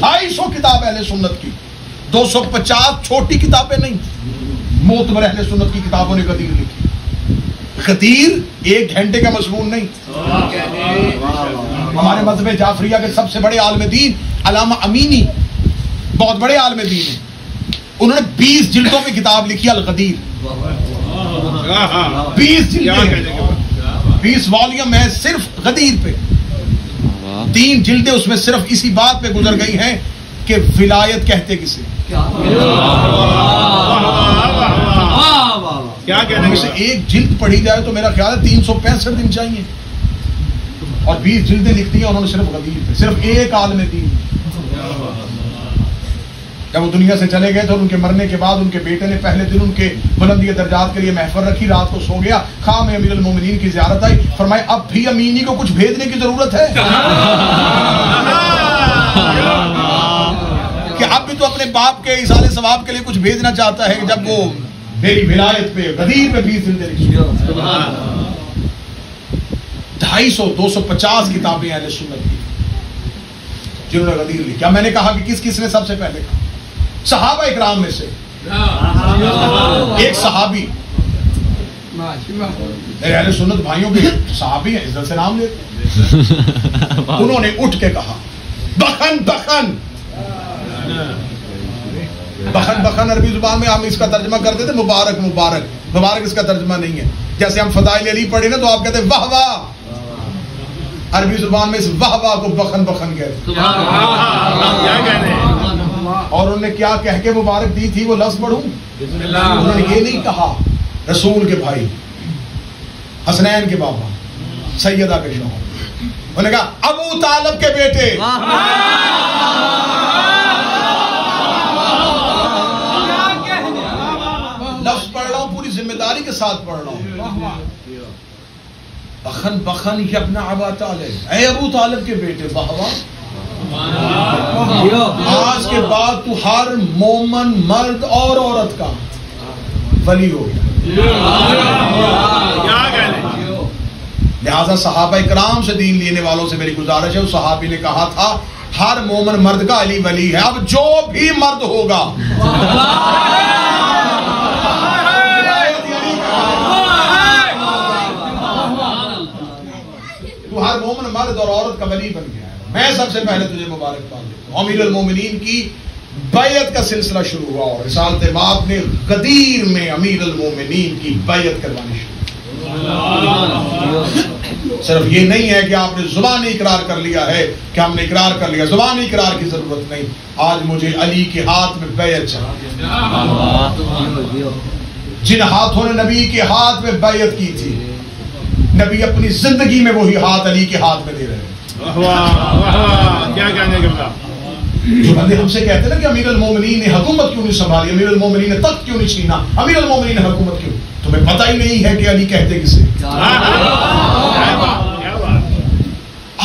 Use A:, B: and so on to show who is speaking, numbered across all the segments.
A: 250 کتاب اہل سنت کی، 250 چھوٹی کتابیں نہیں، معتبر اہل سنت کی کتابوں نے غدیر لکھی. غدیر 1 گھنٹے کا مضمون نہیں. ہمارے مذہب جعفریہ کے سب سے بڑے عالم دین علامہ امینی بہت بڑے عالم دین ہیں، انہوں نے 20 جلدوں میں کتاب لکھی الغدیر. 20 جلدیں، 20 والیوم ہے صرف غدیر پہ. 3 جلدیں اس میں صرف اسی بات پہ گزر گئی ہیں کہ ولایت کہتے کسے. ان سے 1 جلد پڑھی جائے تو میرا خیال ہے 365 دن چاہیے، اور 20 جلدیں لکھتی ہیں انہوں نے صرف غدیر پہ، صرف ایک عالم دین. جب وہ دنیا سے چلے گئے تو ان کے مرنے کے بعد ان کے بیٹے نے پہلے دن ان کے بلندی درجات کے لیے محفل رکھی، رات کو سو گیا، خواہ میں امیر المومنین کی زیارت آئی، فرمائے اب بھی امینی کو کچھ بھیجنے کی ضرورت ہے کہ اب بھی تو اپنے باپ کے ایصال ثواب کے لیے کچھ بھیجنا چاہتا ہے. جب وہ میری ولایت پہ غدیر پہ 20 جلدیں لکھی، 250 کتابیں اہل سنت کی جنہوں نے غدیر لکھی. کیا میں نے کہا کہ کس نے سب سے پہلے کہا؟ صحابہ اکرام میں سے ایک صحابی، میرے اہل سنت بھائیوں کے صحابی ہیں، عزت سے نام لیتے، انہوں نے اٹھ کے کہا بخن بخن. بخن بخن عربی زبان میں ہم اس کا ترجمہ کرتے تھے مبارک مبارک. مبارک اس کا ترجمہ نہیں ہے. جیسے ہم فضائل علی پڑھے نا تو آپ کہتے ہیں واہ واہ، عربی زبان میں اس واہ واہ کو بخن بخن کہتے. اور انہوں نے کیا کہہ کے مبارک دی تھی وہ لفظ پڑھوں؟ انہوں نے یہ نہیں کہا رسول کے بھائی، حسنین کے بابا، سیدہ کے شوہر، انہوں نے کہا ابو طالب کے بیٹے. لفظ پڑھ رہا ہوں پوری ذمہ داری کے ساتھ پڑھ رہا ہوں. بخن بخن یا ابن ابا طالب، اے ابو طالب کے بیٹے، واہ واہ، آج کے بعد تو ہر مومن مرد اور عورت کا ولی ہو گیا. لہذا صحابہ اکرام سے دین لینے والوں سے میری گزارش ہے، اس صحابی نے کہا تھا ہر مومن مرد کا علی ولی ہے. اب جو بھی مرد ہوگا تو ہر مومن مرد اور عورت کا ولی بن گیا ہے. میں سب سے پہلے تجھے مبارکباد دیتا ہوں. امیر المومنین کی بیعت کا سلسلہ شروع ہوا اور رسالت مآب نے غدیر میں امیر المومنین کی بیعت کروانی شروع. صرف یہ نہیں ہے کہ آپ نے زبانی اقرار کر لیا ہے کہ ہم نے اقرار کر لیا، زبانی اقرار کی ضرورت نہیں. آج مجھے علی کے ہاتھ میں بیعت چاہیے. جن ہاتھوں نے نبی کے ہاتھ میں بیعت کی تھی، نبی اپنی زندگی میں وہی ہاتھ علی کے ہاتھ میں دے رہے ہیں.
B: کیا کہنے کے بعد
A: جو بندے ہم سے کہتے ہیں نا کہ امیر المومنین نے حکومت کیوں نہیں سنبھالی، امیر المومنین نے تخت کیوں نہیں چھینا، امیر المومنین نے حکومت کیوں، تمہیں پتہ ہی نہیں ہے کہ علی کہتے کسے.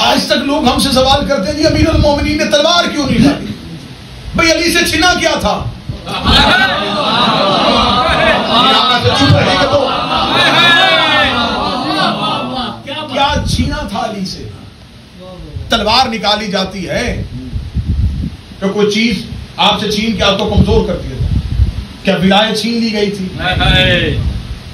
A: آج تک لوگ ہم سے سوال کرتے ہیں کہ امیر المومنین نے تلوار کیوں نہیں لائی. بھئی علی سے چھینا کیا تھا؟ کیا چھینا تھا علی سے؟ تلوار نکالی جاتی ہے کہ کوئی چیز آپ سے چھین کے آپ کو کمزور کر دیا تھا. کیا ولایت چھین لی گئی تھی؟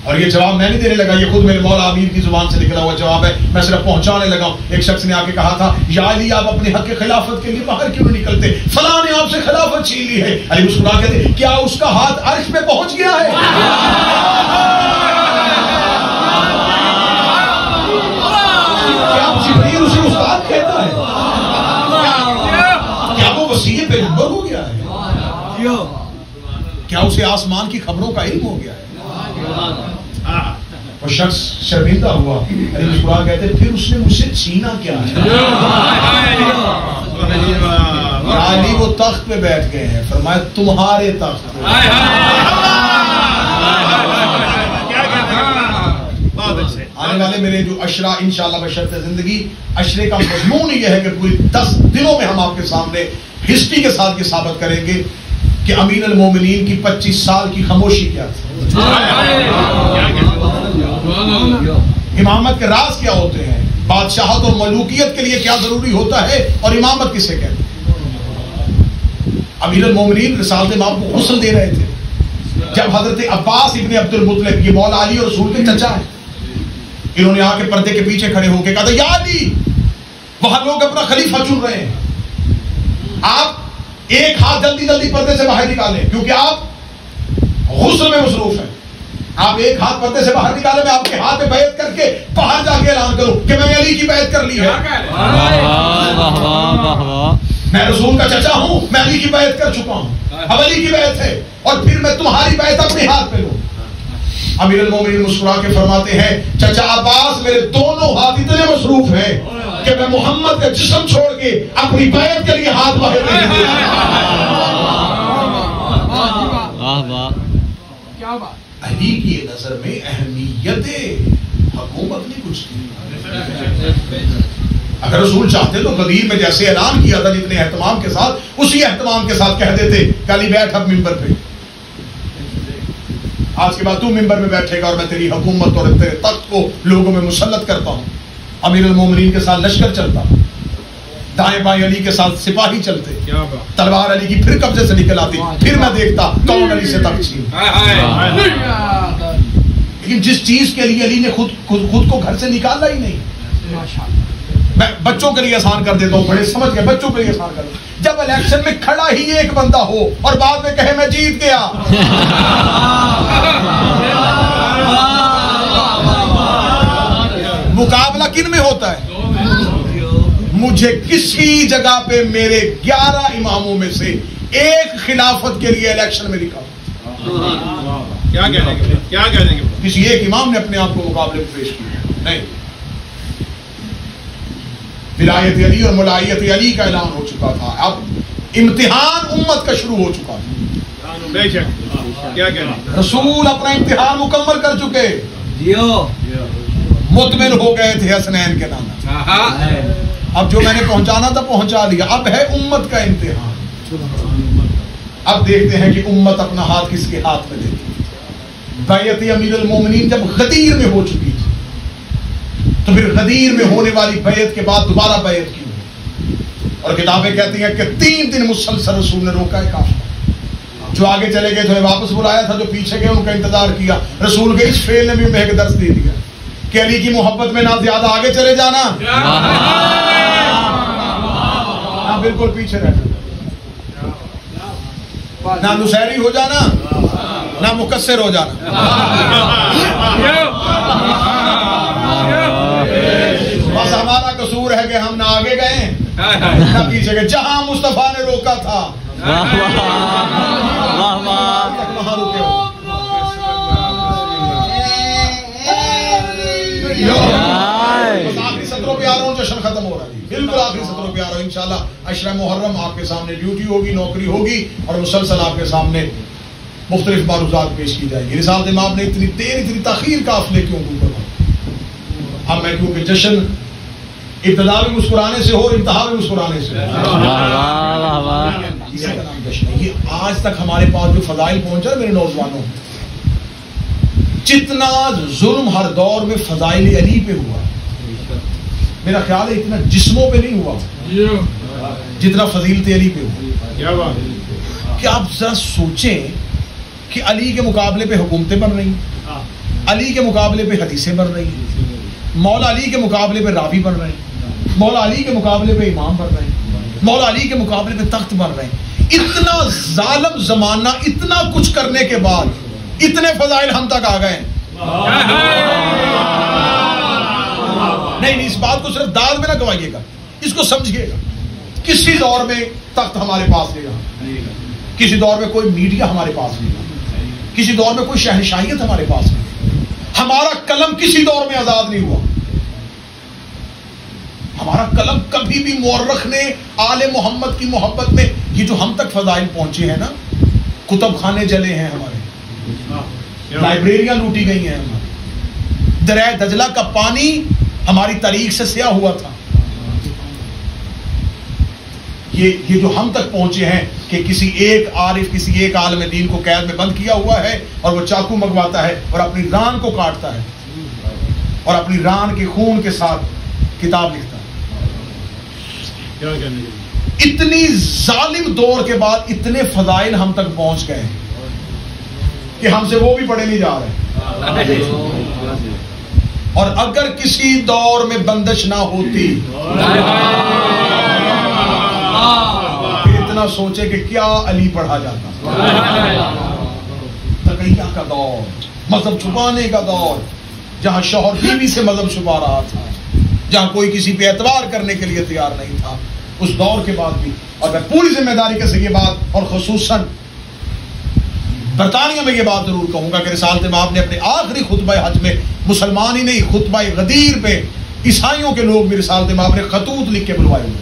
A: اور یہ جواب میں نہیں دینے لگا، یہ خود میرے مولا امیر کی زبان سے نکلا ہوا جواب ہے، میں صرف پہنچانے لگا ہوں. ایک شخص نے آ کے کہا تھا یا علی آپ اپنے حق خلافت کے لیے باہر کیوں نہیں نکلتے، فلاں نے آپ سے خلافت چھین لی ہے. علی مسکرا کے کہتے کیا اس کا ہاتھ عرش پہ پہنچ گیا ہے؟ کیا جبریل اسے استاد کہتا ہے؟ کیا وہ وسیع پیغمبر ہو گیا ہے؟ کیا اسے آسمان کی خبروں کا علم ہو گیا ہے؟ وہ شخص شرمندہ ہوا. علی مسکرا کہتے پھر اس نے مجھ سے چھینا کیا ہے؟ علی وہ تخت پہ بیٹھ گئے ہیں، فرمایا تمہارے تخت پہ. آنے والے میرے جو اشرا انشاءاللہ بشرط زندگی، اشرے کا مضمون یہ ہے کہ پوری 10 دنوں میں ہم آپ کے سامنے ہسٹری کے ساتھ یہ ثابت کریں گے کہ امیر المومنین کی 25 سال کی خاموشی کیا تھی، امامت کے راز کیا ہوتے ہیں، بادشاہت اور ملوکیت کے لیے کیا ضروری ہوتا ہے، اور امامت کسے کہتے ہیں. امیر المومنین رسالت مآب کو غسل دے رہے تھے جب حضرت عباس ابن عبد المطلب، یہ مولا علی اور رسول کے چچا ہیں، انہوں نے آ کے پردے کے پیچھے کھڑے ہو کے کہا تھا یا علی، وہاں لوگ اپنا خلیفہ چن رہے ہیں، آپ ایک ہاتھ جلدی جلدی پردے سے باہر نکالیں کیونکہ آپ غسل میں مصروف ہیں، آپ ایک ہاتھ پردے سے باہر نکالیں، میں آپ کے ہاتھ میں بیعت کر کے باہر جا کے اعلان کروں کہ میں علی کی بیعت کر لی ہے، میں رسول کا چچا ہوں، میں علی کی بیعت کر چکا ہوں، اب علی کی بیعت ہے اور پھر میں تمہاری بیعت اپنے ہاتھ پہ لوں۔ امیر المومنین مسکرا کے فرماتے ہیں چچا عباس میرے دونوں ہاتھ اتنے مصروف ہیں کہ میں محمد کا جسم چھوڑ کے اپنی بیعت کے لیے ہاتھ باہر نہیں دے سکتا۔ علی کی نظر میں اہمیت حکومت نہیں کچھ تھی۔ اگر رسول چاہتے تو غدیر میں جیسے اعلان کیا تھا جتنے اہتمام کے ساتھ، اسی اہتمام کے ساتھ کہہ دیتے کہ علی بیٹھ اب ممبر پہ، آج کے بعد تو ممبر میں بیٹھے گا اور میں تیری حکومت اور تیرے تخت کو لوگوں میں مسلط کرتا ہوں۔ امیر المومنین کے ساتھ لشکر چلتا، دائیں بائیں علی کے ساتھ سپاہی چلتے، تلوار علی کی پھر قبضے سے نکل آتی، پھر میں دیکھتا کون علی سے تقسیم۔ لیکن جس چیز کے لیے علی نے خود کو گھر سے نکالا ہی نہیں، میں بچوں کے لیے آسان کر دیتا ہوں، بڑے سمجھ گئے، بچوں کے لیے آسان کر دیتا ہوں، جب الیکشن میں کھڑا ہی ایک بندہ ہو اور بعد میں کہے میں جیت گیا، مقابلہ کن میں ہوتا ہے؟ مجھے کسی جگہ پہ میرے 11 اماموں میں سے ایک خلافت کے لیے الیکشن میں دکھا،
B: کیا کہنے کے
A: کسی ایک امام نے اپنے آپ کو مقابلے میں پیش کیا نہیں۔ ولایت علی اور ملائیت علی کا اعلان ہو چکا تھا، اب امتحان امت کا شروع ہو چکا تھا۔
B: کیا کہنا،
A: رسول اپنا امتحان مکمل کر چکے، مطمئن ہو گئے تھے حسنین کے نانا، اب جو میں نے پہنچانا تھا پہنچا دیا، اب ہے امت کا امتحان۔ اب دیکھتے ہیں کہ امت اپنا ہاتھ کس کے ہاتھ میں دیتی۔ بیعت امیر المومنین جب غدیر میں ہو چکی تھی تو پھر غدیر میں ہونے والی بیعت کے بعد دوبارہ بیعت کی ہوئی، اور کتابیں کہتی ہیں کہ 3 دن مسلسل رسول نے روکا ہے کافر، جو آگے چلے گئے انہیں واپس بلایا تھا، جو پیچھے گئے ان کا انتظار کیا۔ رسول کے اس فعل نے بھی ہمیں ایک درس دے دیا کہ علی کی محبت میں نہ زیادہ آگے چلے جانا، نہ بالکل پیچھے رہنا، نہ نصیری ہو جانا، نہ مقصر ہو جانا۔ بس ہمارا قصور ہے کہ ہم نہ آگے گئے نہ پیچھے گئے، جہاں مصطفیٰ نے روکا تھا وہاں رکے۔ آخری سطروں پہ آ رہا ہوں، جشن ختم ہو رہا ہے، بالکل آخری سطروں پہ آ رہا ہوں۔ انشاءاللہ عشرہ محرم آپ کے سامنے ڈیوٹی ہوگی، نوکری ہوگی، اور مسلسل آپ کے سامنے مختلف معروضات پیش کی جائے گی۔ رسالت مآب نے اتنی دیر اتنی تاخیر قافلے کیوں کرا؟ اب میں کیونکہ جشن ابتدا بھی مسکرانے سے ہو اور انتہا بھی مسکرانے سے ہو، اسی کا نام جشن ہے۔ یہ آج تک ہمارے پاس جو فضائل پہنچا میرے نوجوانوں، جتنا ظلم ہر دور میں فضائل علی پہ ہوا، میرا خیال ہے اتنا جسموں پہ نہیں ہوا جتنا فضیلت علی پہ ہوا۔ کہ آپ ذرا سوچیں کہ علی کے مقابلے پہ حکومتیں بن رہی، علی کے مقابلے پہ حدیثیں بن رہی، مولا علی کے مقابلے پہ راوی بن رہے ہیں، مولا علی کے مقابلے پہ امام بن رہے ہیں، مولا علی کے مقابلے پہ تخت بن رہے ہیں۔ اتنا ظالم زمانہ، اتنا کچھ کرنے کے بعد اتنے فضائل ہم تک آ گئے ہیں۔ نہیں، اس بات کو صرف داد میں نہ گوائیے گا، اس کو سمجھیے گا۔ کسی دور میں تخت ہمارے پاس نہیں رہا، کسی دور میں کوئی میڈیا ہمارے پاس نہیں رہا، کسی دور میں کوئی شہنشاہیت ہمارے پاس نہیں، ہمارا قلم کسی دور میں آزاد نہیں ہوا۔ ہمارا قلم کبھی بھی مورخ نے آل محمد کی محبت میں یہ جو ہم تک فضائل پہنچے ہیں نا، کتب خانے جلے ہیں ہمارے، لائبریریاں لوٹی گئی ہیں ہماری، دریائے دجلہ کا پانی ہماری تاریخ سے سیاہ ہوا تھا، یہ جو ہم تک پہنچے ہیں کہ کسی ایک عارف، کسی ایک عالم دین کو قید میں بند کیا ہوا ہے اور وہ چاقو منگواتا ہے اور اپنی ران کو کاٹتا ہے اور اپنی ران کے خون کے ساتھ کتاب لکھتا ہے۔ اتنی ظالم دور کے بعد اتنے فضائل ہم تک پہنچ گئے کہ ہم سے وہ بھی پڑھے نہیں جا رہے. اور اگر کسی دور میں بندش نہ ہوتی پھر اتنا سوچے کہ کیا علی پڑھا جاتا. تقیہ کا دور، مذہب چھپانے کا دور، جہاں شوہر بیوی سے مذہب چھپا رہا تھا، جہاں کوئی کسی پہ اعتبار کرنے کے لیے تیار نہیں تھا، اس دور کے بعد بھی. اور میں پوری ذمہ داری کے ساتھ یہ بات، اور خصوصاً برطانیہ میں یہ بات ضرور کہوں گا کہ رسالت مآب نے اپنے آخری خطبہ حج میں مسلمان ہی نہیں، خطبہ غدیر پہ عیسائیوں کے لوگ بھی رسالت مآب نے خطوط لکھ کے بلوائے ہوئے.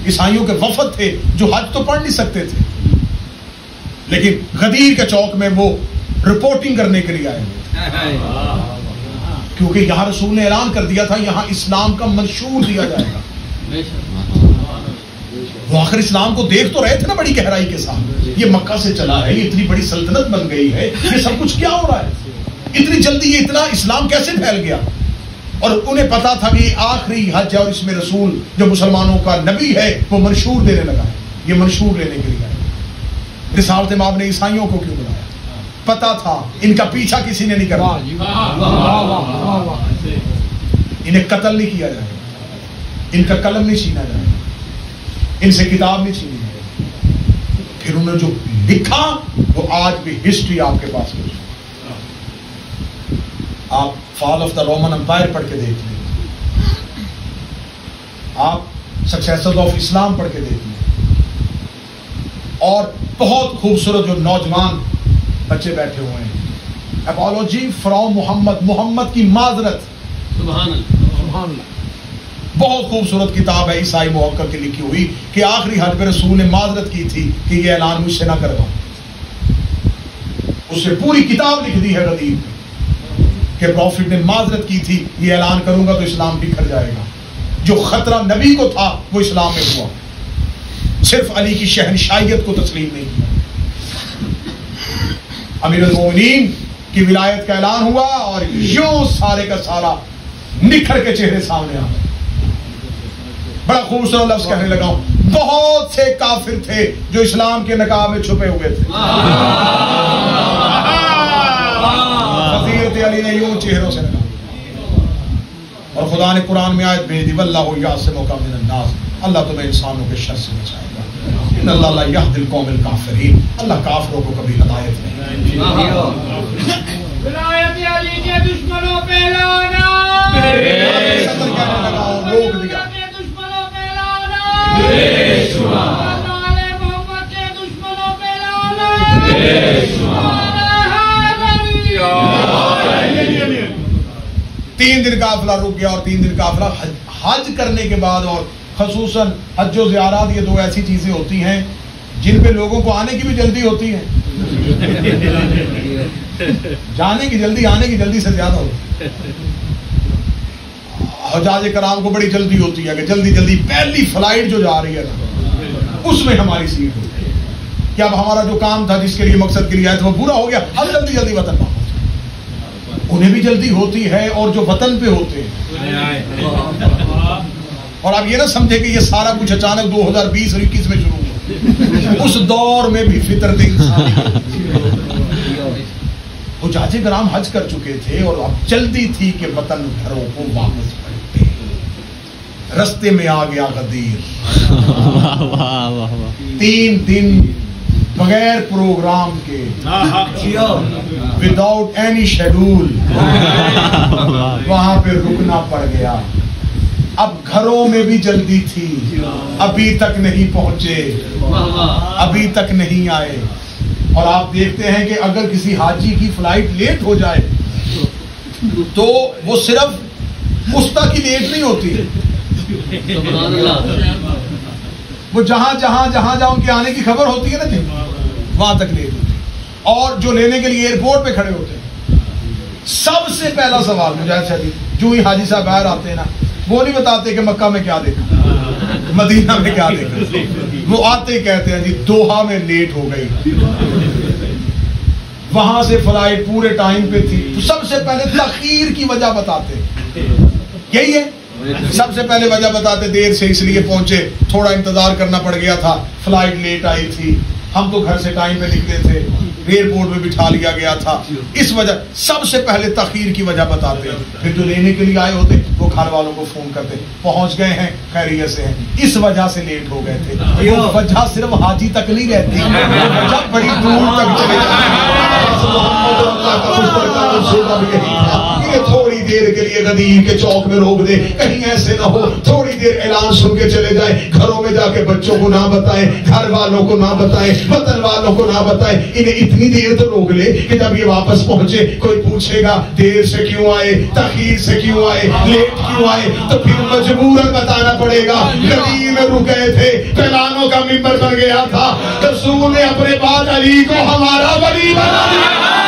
A: عیسائیوں کے وفد تھے جو حج تو پڑھ نہیں سکتے تھے، لیکن غدیر کے چوک میں وہ رپورٹنگ کرنے کے لیے آئے ہوئے، کیونکہ یہاں رسول نے اعلان کر دیا تھا یہاں اسلام کا منشور دیا جائے گا. وہ آخر اسلام کو دیکھ تو رہے تھے نا بڑی گہرائی کے ساتھ، یہ مکہ سے چلا ہے، یہ اتنی بڑی سلطنت بن گئی ہے، یہ سب کچھ کیا ہو رہا ہے، اتنی جلدی یہ اتنا اسلام کیسے پھیل گیا. اور انہیں پتا تھا کہ آخری حج ہے اور اس میں رسول جو مسلمانوں کا نبی ہے وہ منشور دینے لگا ہے. یہ منشور لینے کے لیے آئے. رسالت مآب نے عیسائیوں کو کیوں بلایا؟ پتا تھا ان کا پیچھا کسی نے نہیں کرنا، انہیں قتل نہیں کیا جائے گا، ان کا قلم نہیں چھینا جائے گا، ان سے کتاب نہیں چھینی جائے گی. پھر انہوں نے جو لکھا وہ آج بھی ہسٹری آپ کے پاس ہے. آپ فال آف دا رومن امپائر پڑھ کے دیکھ لیں، آپ سکسیسرز آف اسلام پڑھ کے دیکھ لیں، اور بہت خوبصورت جو نوجوان بچے بیٹھے ہوئے ہیں، اپالوجی فرام محمد، محمد کی معذرت. سبحان اللہ. بہت خوبصورت کتاب ہے عیسائی محقق کی لکھی ہوئی کہ آخری حج پہ رسول نے معذرت کی تھی کہ یہ اعلان مجھ سے نہ کرواؤ. اس نے پوری کتاب لکھ دی ہے غدیر میں کہ پروفٹ نے معذرت کی تھی یہ اعلان کروں گا تو اسلام بکھر جائے گا. جو خطرہ نبی کو تھا وہ اسلام میں ہوا، صرف علی کی شہنشاہیت کو تسلیم نہیں کیا. امیر المومنین کی ولایت کا اعلان ہوا اور یوں سارے کا سارا نکھر کے چہرے سامنے آ گئے. بڑا خوبصورت لفظ کہنے لگا ہوں، بہت سے کافر تھے جو اسلام کے نقاب میں چھپے ہوئے تھے. حضرت علی نے یوں چہروں سے لگا، اور خدا نے قرآن میں آیت بھیج دی واللہ یعصمک من الناس، اللہ تمہیں انسانوں کے شر سے بچائے گا. ان اللہ لا یہدی القوم الکافرین، اللہ کافروں کو کبھی ہدایت نہیں.
C: ولایت علی کے دشمنوں پہ لانا،
A: روک دیا.
C: محمد کے دشمنوں پہ لانا.
A: 3 دن قافلہ رک گیا، اور 3 دن قافلہ حج کرنے کے بعد، اور خصوصاً حج و زیارات یہ 2 ایسی چیزیں ہوتی ہیں جن پہ لوگوں کو آنے کی بھی جلدی ہوتی ہے، جانے کی جلدی آنے کی جلدی سے زیادہ ہوتی ہے. حجاج کرام کو بڑی جلدی ہوتی ہے کہ جلدی جلدی پہلی فلائٹ جو جا رہی ہے نا اس میں ہماری سیٹ ہوتی ہے کہ اب ہمارا جو کام تھا جس کے لیے مقصد کے لیے آئے تھے وہ پورا ہو گیا، اب جلدی جلدی وطن پہنچ. انہیں بھی جلدی ہوتی ہے اور جو وطن پہ ہوتے ہیں. اور آپ یہ نہ سمجھے کہ یہ سارا کچھ اچانک 2020 اور 21 میں شروع ہوا، اس دور میں بھی فطرت انسانی. حجاج کرام حج کر چکے تھے اور اب جلدی تھی کہ وطن گھروں کو واپس پلٹے. رستے میں آ گیا غدیر. 3 دن بغیر پروگرام کے، وداؤٹ اینی شیڈول وہاں پہ رکنا پڑ گیا. اب گھروں میں بھی جلدی تھی، ابھی تک نہیں پہنچے، ابھی تک نہیں آئے. اور آپ دیکھتے ہیں کہ اگر کسی حاجی کی فلائٹ لیٹ ہو جائے تو وہ صرف مستا کی لیٹ نہیں ہوتی، وہ جہاں ان کے آنے کی خبر ہوتی ہے نا جی وہاں تک لیٹ ہوتی. اور جو لینے کے لیے ایئرپورٹ پہ کھڑے ہوتے ہیں سب سے پہلا سوال مجاہد شریف جو ہی حاجی صاحب باہر آتے ہیں نا وہ نہیں بتاتے کہ مکہ میں کیا دیکھا، مدینہ میں کیا دیکھا، وہ آتے ہی کہتے ہیں جی دوحہ میں لیٹ ہو گئی، وہاں سے فلائٹ پورے ٹائم پہ تھی. تو سب سے پہلے تاخیر کی وجہ بتاتے یہی ہے سب سے پہلے وجہ بتاتے دیر سے اس لیے پہنچے، تھوڑا انتظار کرنا پڑ گیا تھا، فلائٹ لیٹ آئی تھی، ہم تو گھر سے ٹائم پہ نکلے تھے، ایئرپورٹ میں بٹھا لیا گیا تھا، اس وجہ سب سے پہلے تاخیر کی وجہ بتاتے ہیں۔ پھر جو لینے کے لیے آئے ہوتے وہ گھر والوں کو فون کرتے پہنچ گئے ہیں، خیریت سے ہیں، اس وجہ سے لیٹ ہو گئے تھے۔ یہ وجہ صرف حاجی تک نہیں رہتی، وجہ بڑی دور تک چلے جاتی ہے۔ تھوڑی دیر کے لیے غدیر کے چوک میں روک دے، کہیں ایسے نہ ہو تھوڑی دیر اعلان سن کے چلے جائیں، گھروں میں جا کے بچوں کو نہ بتائیں، گھر والوں کو نہ بتائیں، وطن والوں کو نہ بتائیں، انہیں اتنی دیر تو روک لے کہ جب یہ واپس پہنچے کوئی پوچھے گا دیر سے کیوں آئے، تاخیر سے کیوں آئے، لیٹ کیوں آئے، تو پھر مجبوراً بتانا پڑے گا غدیر میں رک گئے تھے، اعلانوں کا منبر بن گیا تھا، رسول نے اپنے بعد علی کو ہمارا ولی بنا دیا۔